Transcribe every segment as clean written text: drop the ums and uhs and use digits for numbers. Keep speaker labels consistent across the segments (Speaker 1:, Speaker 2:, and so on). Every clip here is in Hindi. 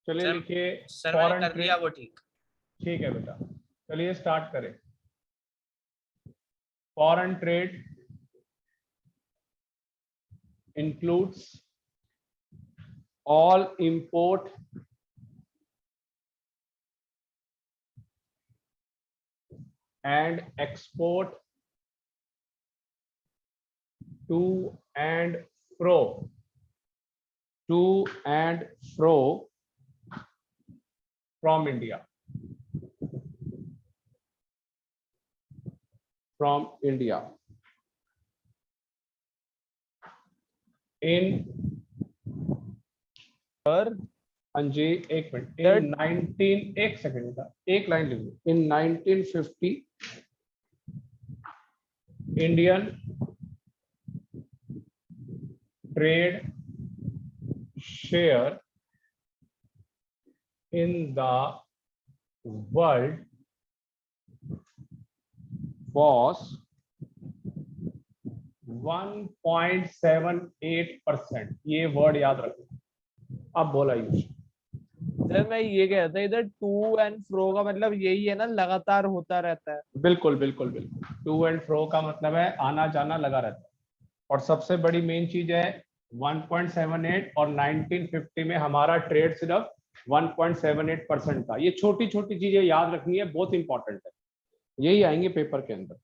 Speaker 1: चलिए लिखिए
Speaker 2: सर मैंने
Speaker 1: फॉरेन
Speaker 2: कर दिया वो ठीक।
Speaker 1: ठीक है बेटा, चलिए स्टार्ट करें। Foreign trade includes all import and export to and fro from India, in हाँ जी एक मिनट, इन 19 एक सेकंड का एक लाइन लिख लो। इन 1950 Indian trade share in the world was 1.78%। ये वर्ड याद रखो। अब बोला यूज।
Speaker 3: सर मैं ये कह रहा था, इधर टू एंड फ्रो का मतलब यही है ना, लगातार होता रहता है।
Speaker 1: बिल्कुल बिल्कुल बिल्कुल, टू एंड फ्रो का मतलब है आना जाना लगा रहता है। और सबसे बड़ी मेन चीज है 1.78 और 1950 में हमारा ट्रेड सिर्फ 1.78% था। ये छोटी छोटी चीजें याद रखनी है, बहुत इंपॉर्टेंट है, यही आएंगे पेपर के अंदर।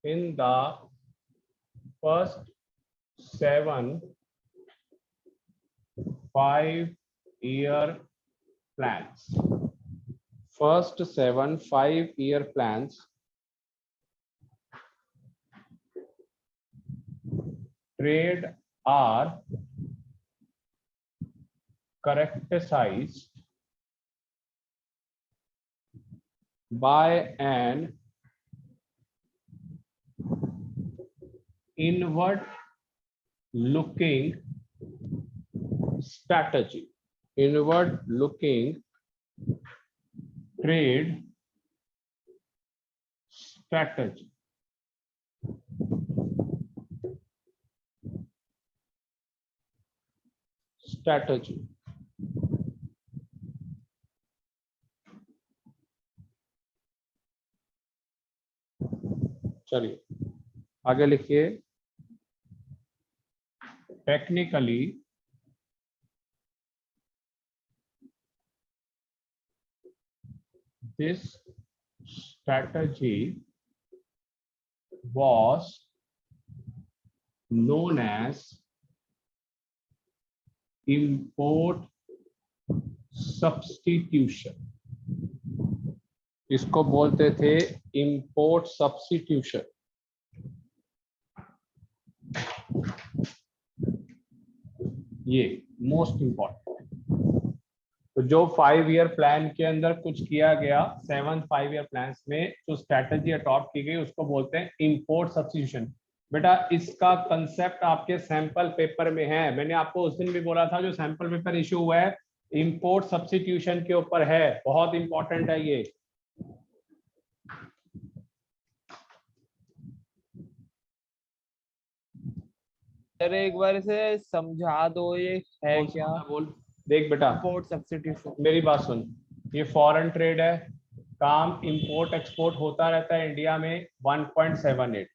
Speaker 1: In the first 5-year plans, first 5-year plans trade are characterized by an inward looking strategy, inward looking trade strategy, चलिए आगे लिखिए। Technically this strategy was known as import substitution। इसको बोलते थे import substitution। ये मोस्ट इंपॉर्टेंट। तो जो 5-year प्लान के अंदर कुछ किया गया, 7 5-year प्लान्स में जो स्ट्रैटेजी अडॉप्ट की गई उसको बोलते हैं इंपोर्ट सब्स्टिट्यूशन। बेटा इसका कंसेप्ट आपके सैंपल पेपर में है, मैंने आपको उस दिन भी बोला था, जो सैंपल पेपर इशू हुआ है इंपोर्ट सब्स्टिट्यूशन के ऊपर है, बहुत इंपॉर्टेंट है ये।
Speaker 3: सर एक बार इसे समझा दो, ये है क्या?
Speaker 1: बोल देख बेटा,
Speaker 3: इंपोर्ट सब्स्टिट्यूशन,
Speaker 1: मेरी बात सुन। ये फॉरेन ट्रेड है, काम इंपोर्ट एक्सपोर्ट होता रहता है इंडिया में 1.78।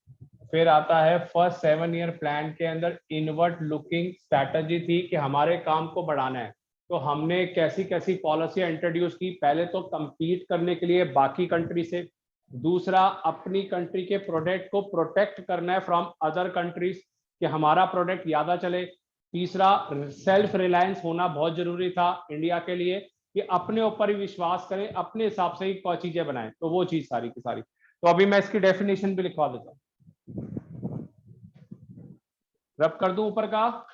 Speaker 1: फिर आता है फर्स्ट 7-year प्लान के अंदर इनवर्ट लुकिंग स्ट्रैटेजी थी कि हमारे काम को बढ़ाना है। तो हमने कैसी कैसी पॉलिसी इंट्रोड्यूस की, पहले तो compete करने के लिए बाकी कंट्री से, दूसरा अपनी कंट्री के प्रोडक्ट को प्रोटेक्ट करना है फ्रॉम अदर कंट्रीज कि हमारा प्रोडक्ट ज्यादा चले, तीसरा सेल्फ रिलायंस होना बहुत जरूरी था इंडिया के लिए कि अपने ऊपर ही विश्वास करें, अपने हिसाब से ही चीजें बनाएं। तो वो चीज सारी की सारी। तो अभी मैं इसकी डेफिनेशन भी लिखवा देता हूं, रब कर दूं ऊपर का।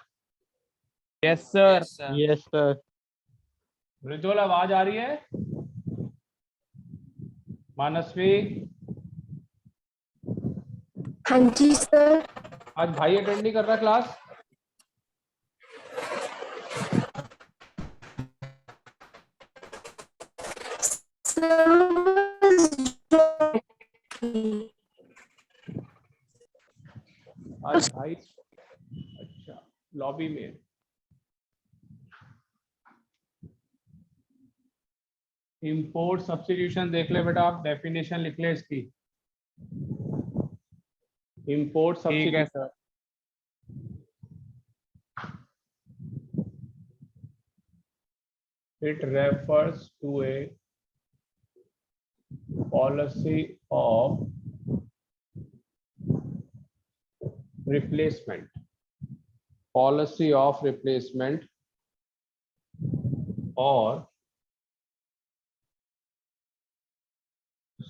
Speaker 3: Yes sir.
Speaker 2: Yes sir.
Speaker 1: Mridul आवाज आ रही है? मानसवी?
Speaker 4: हाँ जी सर।
Speaker 1: आज भाई अटेंड नहीं कर रहा क्लास? आज भाई अच्छा लॉबी में इंपोर्ट सब्स्टिट्यूशन देख ले बेटा, आप डेफिनेशन लिख ले इसकी। इंपोर्ट
Speaker 3: ठीक है
Speaker 1: substitution,
Speaker 3: sir.
Speaker 1: it refers to a policy of replacement, policy of replacement or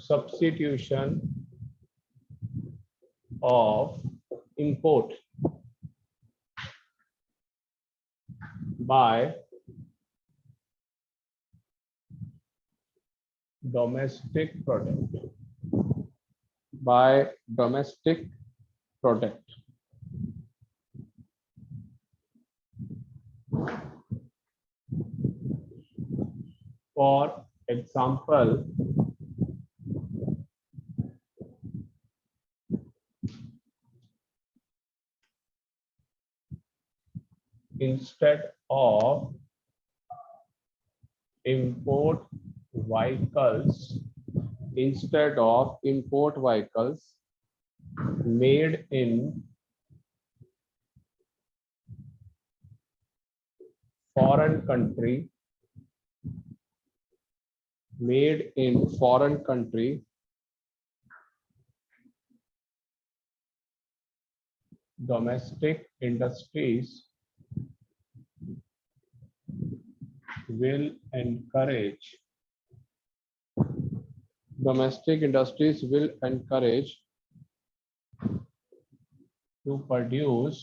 Speaker 1: substitution of import by domestic product, by domestic product. For example, instead of import vehicles, instead of import vehicles made in foreign country, made in foreign country, domestic industries will encourage, domestic industries will encourage to produce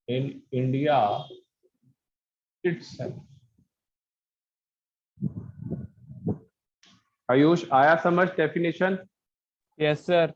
Speaker 1: in India itself. Ayush आया समझ डेफिनेशन?
Speaker 3: Yes sir.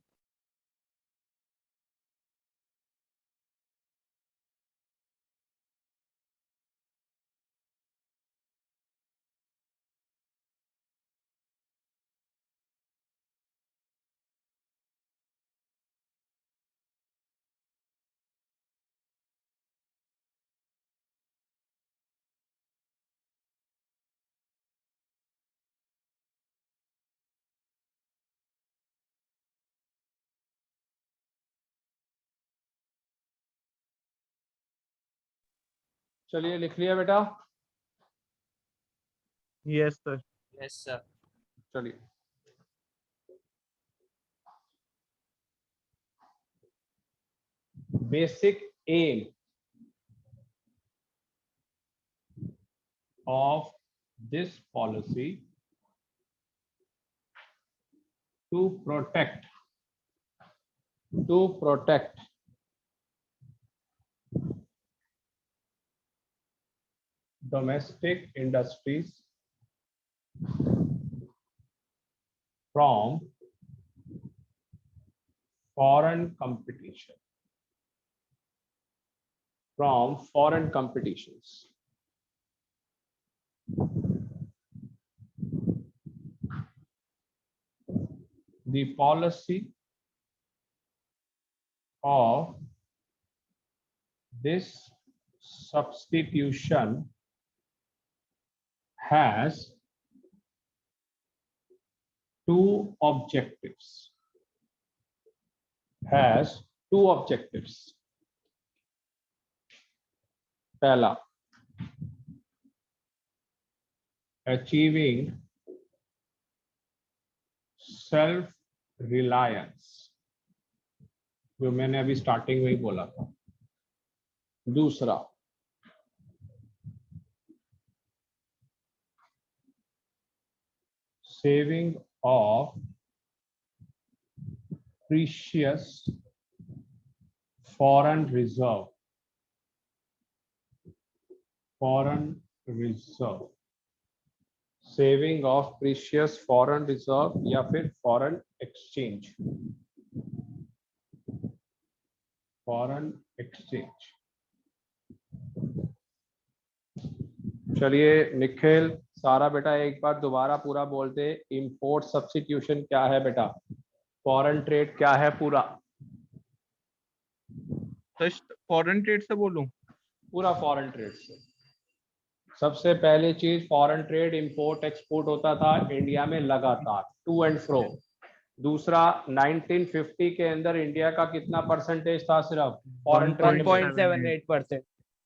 Speaker 1: चलिए लिख लिया बेटा?
Speaker 3: Yes sir.
Speaker 2: Yes sir.
Speaker 1: चलिए basic aim of this policy to protect domestic industries from foreign competition, from foreign competitions. The policy of this substitution has two objectives. Has two objectives. पहला, achieving self reliance, जो मैंने अभी स्टार्टिंग में ही बोला था। दूसरा, saving of precious foreign reserve, saving of precious foreign reserve या फिर foreign exchange, चलिए निखिल सारा बेटा एक बार दोबारा पूरा बोलते, इंपोर्ट सब्स्टिट्यूशन क्या है बेटा, फॉरेन ट्रेड क्या है पूरा?
Speaker 3: फॉरेन ट्रेड से बोलूं?
Speaker 1: पूरा फॉरेन ट्रेड से। सबसे पहली चीज फॉरेन ट्रेड इंपोर्ट एक्सपोर्ट होता था इंडिया में लगातार टू एंड फ्रो। दूसरा 1950 के अंदर इंडिया का कितना परसेंटेज था सिर्फ फॉरेन ट्रेड में?
Speaker 3: 1.78%।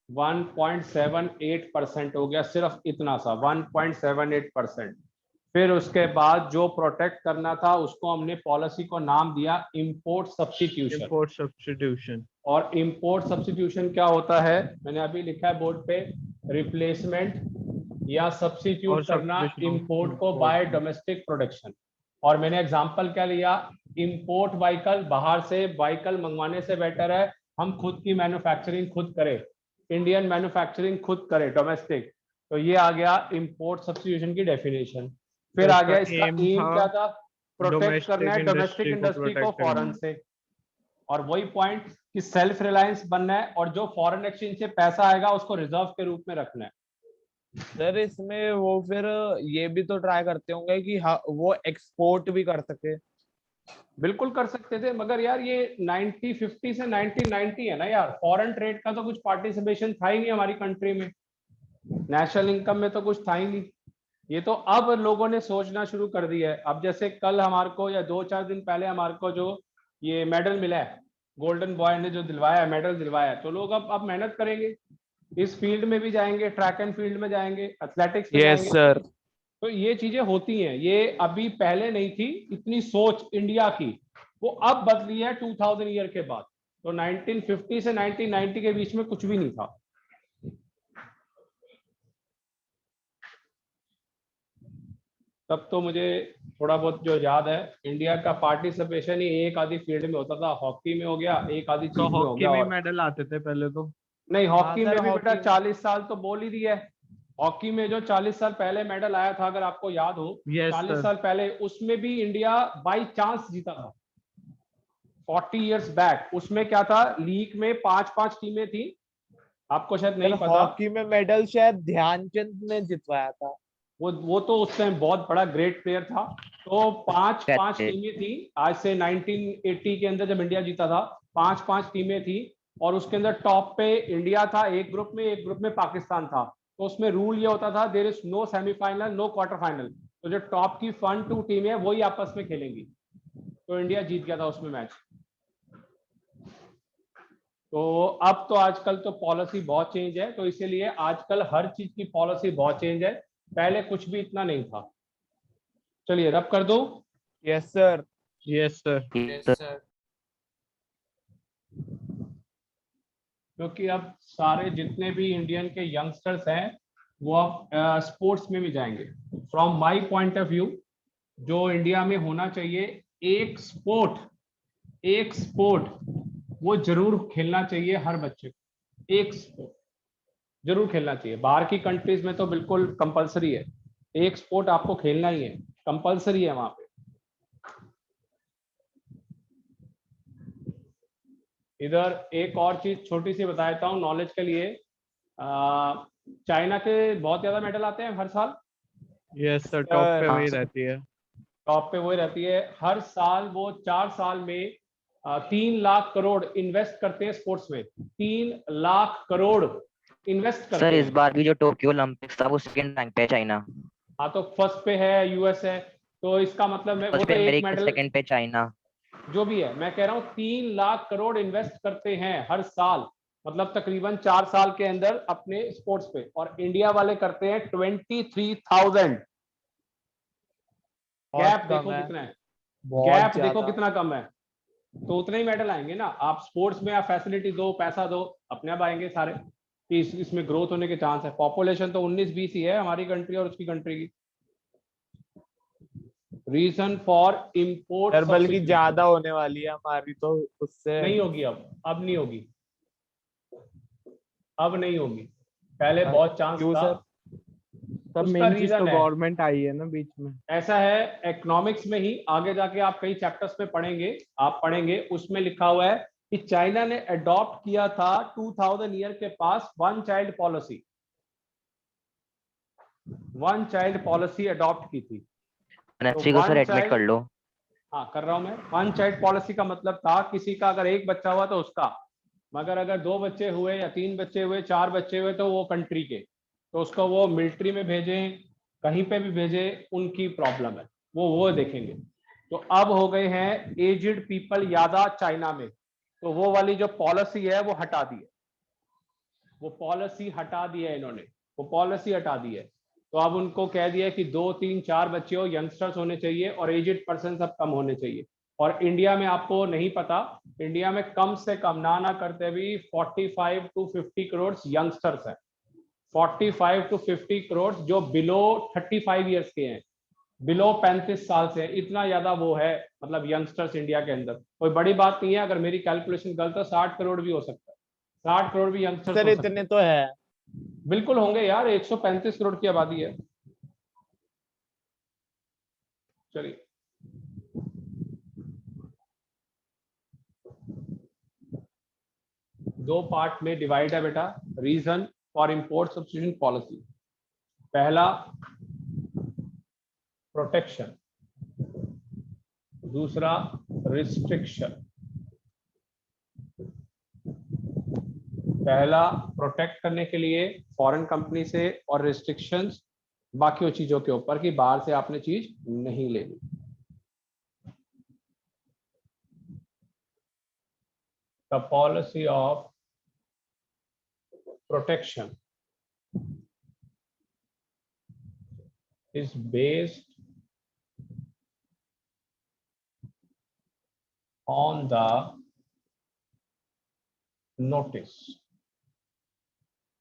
Speaker 1: 1.78% हो गया, सिर्फ इतना सा 1.78%। फिर उसके बाद जो प्रोटेक्ट करना था उसको हमने पॉलिसी को नाम दिया इंपोर्ट सब्स्टिट्यूशन।
Speaker 3: Import substitution.
Speaker 1: और इंपोर्ट सब्स्टिट्यूशन क्या होता है, मैंने अभी लिखा है बोर्ड पे, रिप्लेसमेंट या सब्स्टिट्यूट करना इंपोर्ट को बाय डोमेस्टिक प्रोडक्शन। और मैंने एग्जांपल क्या लिया, इंपोर्ट व्हीकल, बाहर से व्हीकल मंगवाने से बेटर है हम खुद की मैन्युफैक्चरिंग खुद करें, इंडियन मैन्युफैक्चरिंग खुद करें डोमेस्टिक। तो ये आ गया इंपोर्ट सब्स्टिट्यूशन की डेफिनेशन। फिर आ गया इसका एम क्या था, प्रोटेक्ट करना है डोमेस्टिक इंडस्ट्री को फॉरेन से। और वही पॉइंट कि सेल्फ रिलायंस बनना है और जो फॉरेन एक्सचेंज से पैसा आएगा उसको रिजर्व के रूप में रखना है।
Speaker 3: सर इसमें वो फिर ये भी तो ट्राई करते होंगे कि वो एक्सपोर्ट भी कर सके।
Speaker 1: बिल्कुल कर सकते थे, मगर यार ये 1950 से 1990 है ना यार, फॉरेन ट्रेड का तो कुछ पार्टिसिपेशन था ही नहीं हमारी कंट्री में, नेशनल इनकम में तो कुछ था ही नहीं। ये तो अब लोगों ने सोचना शुरू कर दिया है। अब जैसे कल हमारे को या 2-4 दिन पहले हमारे को जो ये मेडल मिला है, गोल्डन बॉय ने जो दिलवाया है, मेडल दिलवाया है, तो लोग अब मेहनत करेंगे, इस फील्ड में भी जाएंगे, ट्रैक एंड फील्ड में जाएंगे, एथलेटिक्स में जाएंगे।
Speaker 3: सर
Speaker 1: तो ये चीजें होती हैं, ये अभी पहले नहीं थी इतनी सोच इंडिया की, वो अब बदली है 2000 ईयर के बाद। तो 1950 से 1990 के बीच में कुछ भी नहीं था। तब तो मुझे थोड़ा बहुत जो याद है, इंडिया का पार्टिसिपेशन ही एक आधी फील्ड में होता था, हॉकी में हो गया, एक आधी चीज में हो गया।
Speaker 3: हॉकी में मेडल आते थे पहले तो।
Speaker 1: नहीं, हॉकी में भी बेटा
Speaker 3: हॉकी
Speaker 1: 40 साल तो बोल ही दिया है। हॉकी में जो 40 साल पहले मेडल आया था, अगर आपको याद हो, 40 साल पहले, उसमें भी इंडिया बाई चांस जीता था। 40 इयर्स बैक उसमें क्या था, लीग में 5-5 टीमें थी, आपको शायद नहीं पता।
Speaker 3: हॉकी में मेडल शायद ध्यानचंद ने जितवाया था।
Speaker 1: वो तो उस टाइम बहुत बड़ा ग्रेट प्लेयर था। तो 5-5 टीमें थी, आज से 1980 के अंदर जब इंडिया जीता था, 5-5 टीमें थी। और उसके अंदर टॉप पे इंडिया था एक ग्रुप में, एक ग्रुप में पाकिस्तान था। तो उसमें रूल ये होता था, there is no semifinal, no quarter final. तो जो टॉप की 1-2 टीमें वही आपस में खेलेंगी। तो इंडिया जीत गया था उसमें मैच। तो अब तो आजकल तो पॉलिसी बहुत चेंज है, तो इसीलिए आजकल हर चीज की पॉलिसी बहुत चेंज है, पहले कुछ भी इतना नहीं था। चलिए रब कर दो।
Speaker 3: Yes sir.
Speaker 2: Yes sir.
Speaker 1: क्योंकि अब सारे जितने भी इंडियन के यंगस्टर्स हैं वो अब स्पोर्ट्स में भी जाएंगे। From my point of view, जो इंडिया में होना चाहिए, एक स्पोर्ट वो जरूर खेलना चाहिए हर बच्चे को, एक स्पोर्ट जरूर खेलना चाहिए। बाहर की कंट्रीज में तो बिल्कुल कंपलसरी है, एक स्पोर्ट आपको खेलना ही है, कंपलसरी है वहां पे। इधर एक और चीज छोटी सी बता देता हूँ नॉलेज के लिए, चाइना के बहुत ज्यादा मेडल आते हैं हर साल।
Speaker 2: यस सर, टॉप पे वही रहती है।
Speaker 1: टॉप पे वही रहती है हर साल। वो 4 साल में 3 लाख करोड़ इन्वेस्ट करते हैं स्पोर्ट्स में, 3 लाख करोड़ इन्वेस्ट करते
Speaker 5: सर
Speaker 1: हैं।
Speaker 5: इस बार भी जो टोक्यो ओलंपिक्स था वो सेकंड रैंक पे है चाइना।
Speaker 1: हाँ तो फर्स्ट पे है यूएस है, तो इसका मतलब है वो तो एक मेडल,
Speaker 5: सेकंड पे चाइना,
Speaker 1: जो भी है। मैं कह रहा हूँ 3 लाख करोड़ इन्वेस्ट करते हैं हर साल, मतलब तकरीबन 4 साल के अंदर अपने स्पोर्ट्स पे, और इंडिया वाले करते हैं 23,000। गैप देखो कितना है, गैप देखो कितना कम है। तो उतने ही मेडल आएंगे ना। आप स्पोर्ट्स में आप फैसिलिटी दो, पैसा दो, अपने आप आएंगे सारे। इसमें ग्रोथ होने के चांस है। पॉपुलेशन तो 19-20 ही है हमारी कंट्री और उसकी कंट्री की। रीजन फॉर इम्पोर्ट,
Speaker 3: बल्कि ज्यादा होने वाली है हमारी, तो उससे
Speaker 1: नहीं होगी अब नहीं होगी, अब नहीं होगी। पहले बहुत चांस था।
Speaker 3: तब मेन चीज तो गवर्नमेंट आई है ना बीच में।
Speaker 1: ऐसा है, इकोनॉमिक्स में ही आगे जाके आप कई चैप्टर्स में पढ़ेंगे, आप पढ़ेंगे, उसमें लिखा हुआ है कि चाइना ने अडॉप्ट किया था 2000 ईयर के पास वन चाइल्ड पॉलिसी अडॉप्ट की थी।
Speaker 5: एनएफसी को सर एडमिट कर लो।
Speaker 1: हाँ कर रहा हूं मैं। वन चाइल्ड पॉलिसी का मतलब था किसी का अगर एक बच्चा हुआ तो उसका, मगर अगर 2 बच्चे हुए या 3 बच्चे हुए, 4 बच्चे हुए तो वो कंट्री के। तो उसको वो मिलिट्री में भेजें, कहीं पे भी भेजें, उनकी प्रॉब्लम है, वो देखेंगे। तो अब हो गए हैं एज्ड पीपल ज्यादा चाइना में, तो वो वाली जो पॉलिसी है वो हटा दी है, वो पॉलिसी हटा दी है इन्होंने, वो पॉलिसी हटा दी है। तो अब उनको कह दिया कि 2 3 4 बच्चे हो, यंगस्टर्स होने चाहिए और एजेड पर्सन सब कम होने चाहिए। और इंडिया में आपको नहीं पता, इंडिया में कम से कम ना करते भी 45 to 50 करोड़ यंगस्टर्स हैं, 45 to 50 करोड़ जो बिलो 35 ईयर्स के हैं, बिलो 35 साल से, इतना ज्यादा वो है, मतलब यंगस्टर्स इंडिया के अंदर। कोई बड़ी बात नहीं है, अगर मेरी कैलकुलेशन गलत है 60 करोड़ भी हो सकता है, 60 करोड़ भी यंगस्टर्स
Speaker 3: सर
Speaker 1: हो सकते
Speaker 3: इतने
Speaker 1: हैं।
Speaker 3: तो है।
Speaker 1: बिल्कुल होंगे यार, 135 करोड़ की आबादी है। चलिए, दो पार्ट में डिवाइड है बेटा, reason for import substitution policy. पहला प्रोटेक्शन, दूसरा रिस्ट्रिक्शन। पहला प्रोटेक्ट करने के लिए फॉरेन कंपनी से, और रिस्ट्रिक्शंस बाकी चीजों के ऊपर कि बाहर से आपने चीज नहीं लेनी। The policy of protection is based on the notice,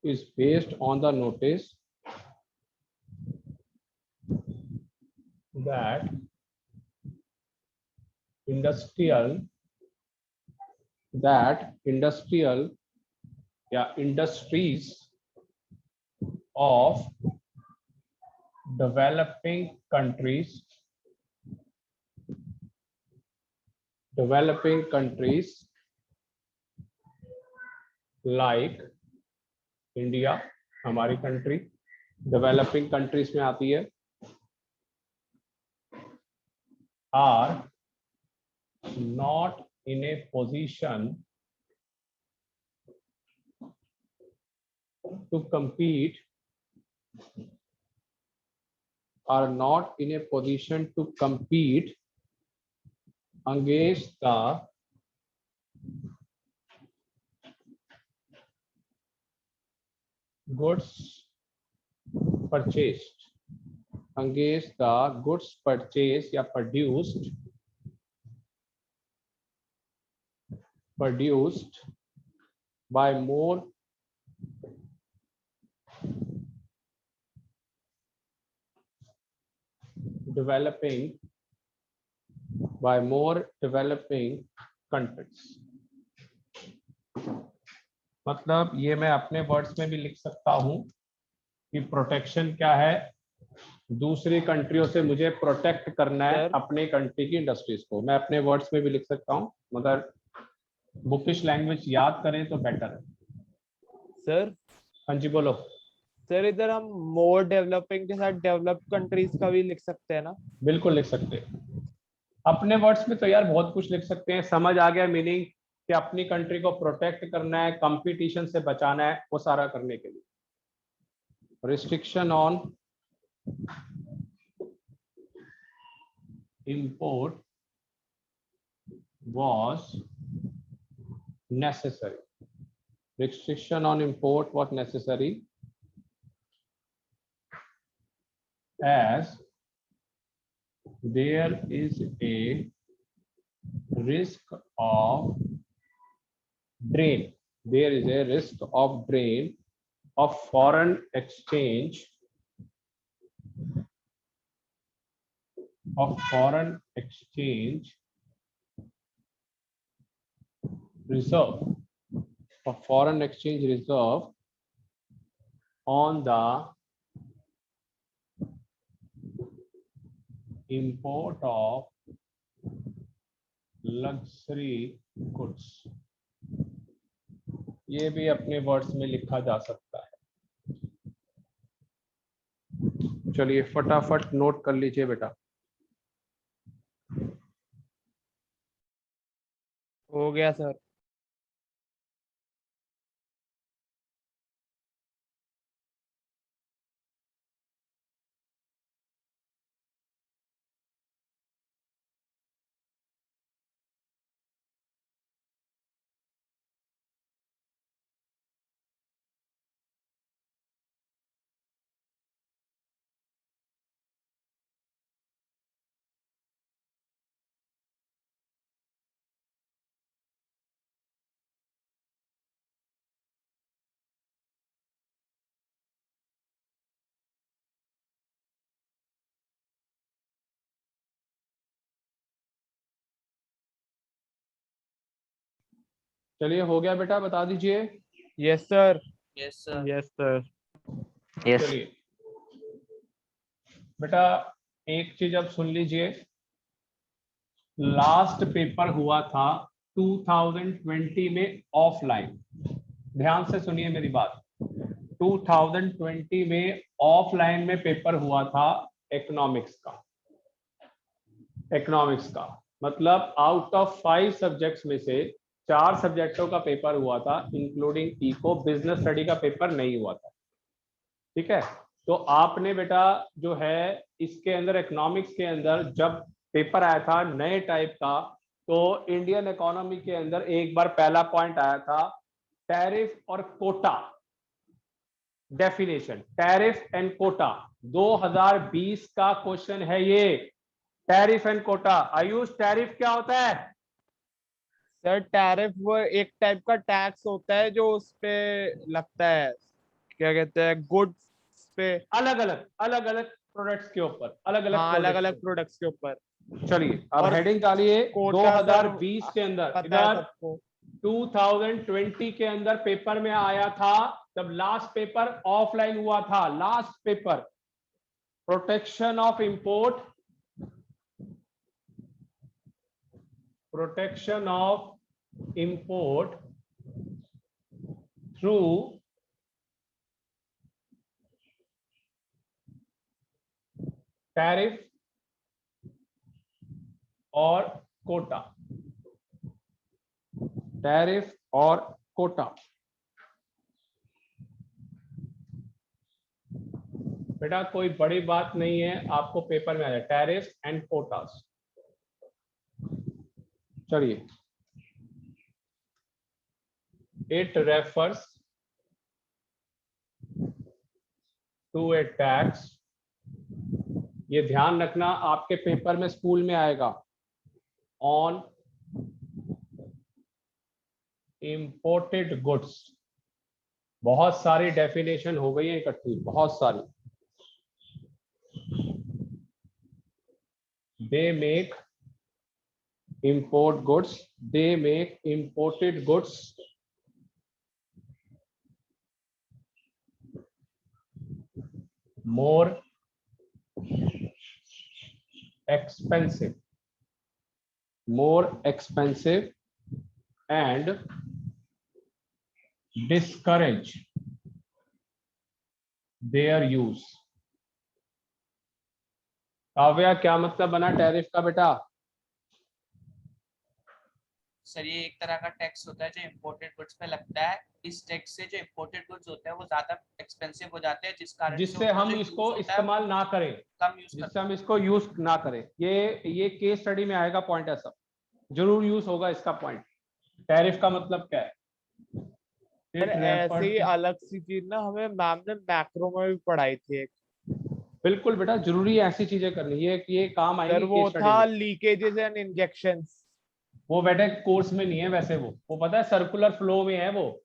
Speaker 1: is based on the notice that industrial industries of developing countries like India, हमारी कंट्री डेवलपिंग कंट्रीज में आती है, are not in a position to compete, are not in a position to compete against the goods purchased, against the goods purchased या produced by more developing countries। मतलब ये मैं अपने वर्ड्स में भी लिख सकता हूं कि प्रोटेक्शन क्या है, दूसरी कंट्रियों से मुझे प्रोटेक्ट करना है
Speaker 3: सर
Speaker 1: अपने कंट्री की इंडस्ट्रीज को। मैं अपने वर्ड्स में भी लिख सकता हूं, मगर बुकिश लैंग्वेज याद करें तो बेटर है।
Speaker 3: सर
Speaker 1: हाँ जी बोलो।
Speaker 3: सर इधर हम मोर डेवलपिंग के साथ डेवलप्ड कंट्रीज का भी लिख सकते हैं ना?
Speaker 1: बिल्कुल लिख सकते हैं, अपने वर्ड्स में तो यार बहुत कुछ लिख सकते हैं। समझ आ गया मीनिंग कि अपनी कंट्री को प्रोटेक्ट करना है, कंपटीशन से बचाना है, वो सारा करने के लिए। Restriction on import was necessary, restriction on import was necessary as there is a risk of drain, there is a risk of drain of foreign exchange reserve, of foreign exchange reserve on the import of luxury goods। ये भी अपने वर्ड्स में लिखा जा सकता है। चलिए फटाफट नोट कर लीजिए बेटा।
Speaker 3: हो गया सर।
Speaker 1: चलिए हो गया बेटा, बता दीजिए।
Speaker 3: Yes sir.
Speaker 2: Yes, sir.
Speaker 5: Yes
Speaker 1: चलिए बेटा एक चीज अब सुन लीजिए, लास्ट पेपर हुआ था 2020 में ऑफलाइन, ध्यान से सुनिए मेरी बात। 2020 में ऑफलाइन में पेपर हुआ था इकोनॉमिक्स का। इकोनॉमिक्स का मतलब आउट ऑफ 5 सब्जेक्ट्स में से 4 सब्जेक्टों का पेपर हुआ था, इंक्लूडिंग इको। बिजनेस स्टडी का पेपर नहीं हुआ था, ठीक है। तो आपने बेटा जो है इसके अंदर इकोनॉमिक्स के अंदर जब पेपर आया था नए टाइप का, तो इंडियन इकोनॉमी के अंदर एक बार पहला पॉइंट आया था टैरिफ और quota definition. Tariff and quota 2020 का क्वेश्चन है ये, tariff and quota. Ayush tariff क्या होता है?
Speaker 3: सर टैरिफ वो एक टाइप का टैक्स होता है जो उस पे लगता है, क्या कहते हैं, गुड्स पे,
Speaker 1: अलग अलग प्रोडक्ट्स के ऊपर, अलग
Speaker 3: हाँ अलग अलग
Speaker 1: अलग
Speaker 3: प्रोडक्ट्स के ऊपर।
Speaker 1: चलिए अब
Speaker 3: और
Speaker 1: हेडिंग डालिए।
Speaker 3: कोटा सर
Speaker 1: 2020 के अंदर,
Speaker 3: पता है
Speaker 1: इधर
Speaker 3: सबको।
Speaker 1: 2020 के अंदर पेपर में आया था, जब लास्ट पेपर ऑफलाइन हुआ था, last paper protection of import, protection of import through tariff और कोटा। टैरिफ और कोटा बेटा कोई बड़ी बात नहीं है, आपको पेपर में आ जाए टैरिफ एंड कोटास। चलिए, it refers to a tax, ये ध्यान रखना आपके पेपर में स्कूल में आएगा, ऑन इंपोर्टेड गुड्स। बहुत सारी डेफिनेशन हो गई है इकट्ठी, बहुत सारी। They make import goods, they make imported goods more expensive, and discourage their use। Kavya क्या मतलब बना टैरिफ का बेटा?
Speaker 6: सर ये एक तरह का टैक्स होता है जो इम्पोर्टेड गुड्स पे लगता है। इस टैक्स से जो इम्पोर्टेड गुड्स होते हैं वो ज्यादा एक्सपेंसिव हो जाते हैं, जिस कारण से
Speaker 1: जिससे
Speaker 6: उनका
Speaker 1: हम
Speaker 6: जो
Speaker 1: इसको
Speaker 6: use होता है
Speaker 1: इस्तेमाल
Speaker 6: वो
Speaker 1: ना करें,
Speaker 6: कम यूज
Speaker 1: जिससे हम इसको यूज ना करें। ये केस स्टडी में आएगा पॉइंट, ऐसा जरूर यूज होगा इसका पॉइंट। टैरिफ का मतलब क्या है?
Speaker 3: सर ऐसे ही अलग सी चीज ना हमें मैम ने मैक्रो में भी पढ़ाई थी एक।
Speaker 1: बिल्कुल बेटा, जरूरी है ऐसी चीजें करनी, ये काम आएगी
Speaker 3: सर वो
Speaker 1: केस स्टडी
Speaker 3: था
Speaker 1: में।
Speaker 3: Leakages and injections.
Speaker 1: वो बेटे कोर्स में नहीं है वैसे, वो पता है सर्कुलर फ्लो में है, वो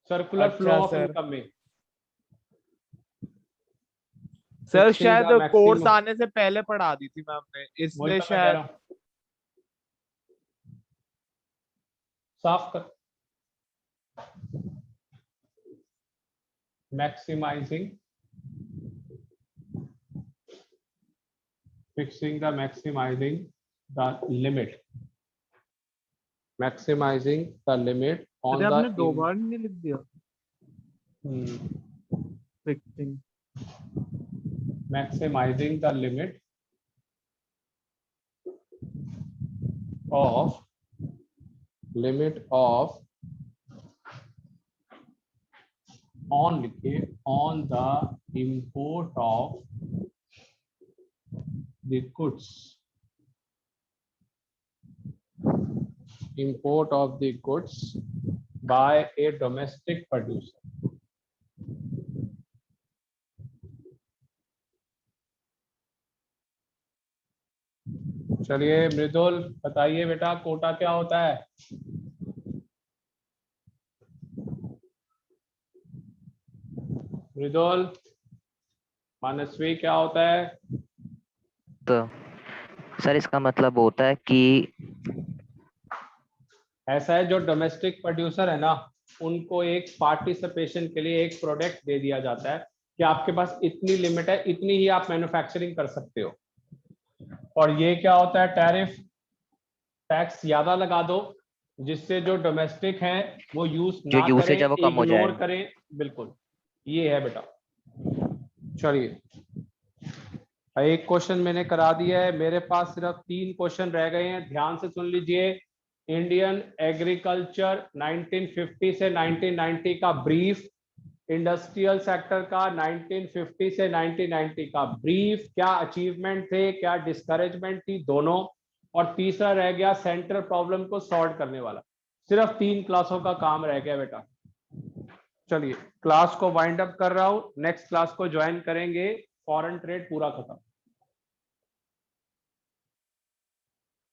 Speaker 1: सर्कुलर फ्लो
Speaker 3: अच्छा
Speaker 1: ऑफ
Speaker 3: सर।
Speaker 1: इनकम में।
Speaker 3: सर
Speaker 1: Fixing
Speaker 3: शायद
Speaker 1: the
Speaker 3: कोर्स
Speaker 1: maximum-
Speaker 3: आने से पहले पढ़ा दी थी मैम ने,
Speaker 1: वही
Speaker 3: इसलिए
Speaker 1: तो मैं कह
Speaker 3: शायद।
Speaker 1: रहा हूं। साफ कर। Maximising, fixing the maximizing the limit, maximizing the limit on
Speaker 2: अरे
Speaker 1: the
Speaker 2: आपने 2 बार नहीं लिख दिया fixing.
Speaker 1: maximizing the limit of on लिखिए, on the import of the goods, import of the goods by a domestic producer। चलिए मृदुल बताइए बेटा कोटा क्या होता है? मृदुल, मानसवी क्या होता है?
Speaker 5: तो सर इसका मतलब होता है कि
Speaker 1: ऐसा है जो डोमेस्टिक प्रोड्यूसर है ना, उनको एक पार्टिसिपेशन के लिए एक प्रोडक्ट दे दिया जाता है कि आपके पास इतनी लिमिट है, इतनी ही आप मैन्युफैक्चरिंग कर सकते हो। और ये क्या होता है, टैरिफ टैक्स ज्यादा लगा दो जिससे जो डोमेस्टिक हैं वो यूज
Speaker 5: जो
Speaker 1: ना
Speaker 5: यूसेज
Speaker 1: करें,
Speaker 5: है वो कम हो
Speaker 1: इग्नोर
Speaker 5: जाए।
Speaker 1: करें। बिल्कुल ये है बेटा। चलिए एक क्वेश्चन मैंने करा दिया है, मेरे पास सिर्फ 3 क्वेश्चन रह गए हैं, ध्यान से सुन लीजिए। इंडियन एग्रीकल्चर 1950 से 1990 का ब्रीफ, इंडस्ट्रियल सेक्टर का 1950 से 1990 का ब्रीफ, क्या अचीवमेंट थे क्या डिस्करेजमेंट थी दोनों, और तीसरा रह गया सेंट्रल प्रॉब्लम को सॉल्व करने वाला। सिर्फ 3 क्लासों का काम रह गया बेटा। चलिए क्लास को वाइंड अप कर रहा हूं, नेक्स्ट क्लास को ज्वाइन करेंगे, फॉरेन ट्रेड पूरा खत्म।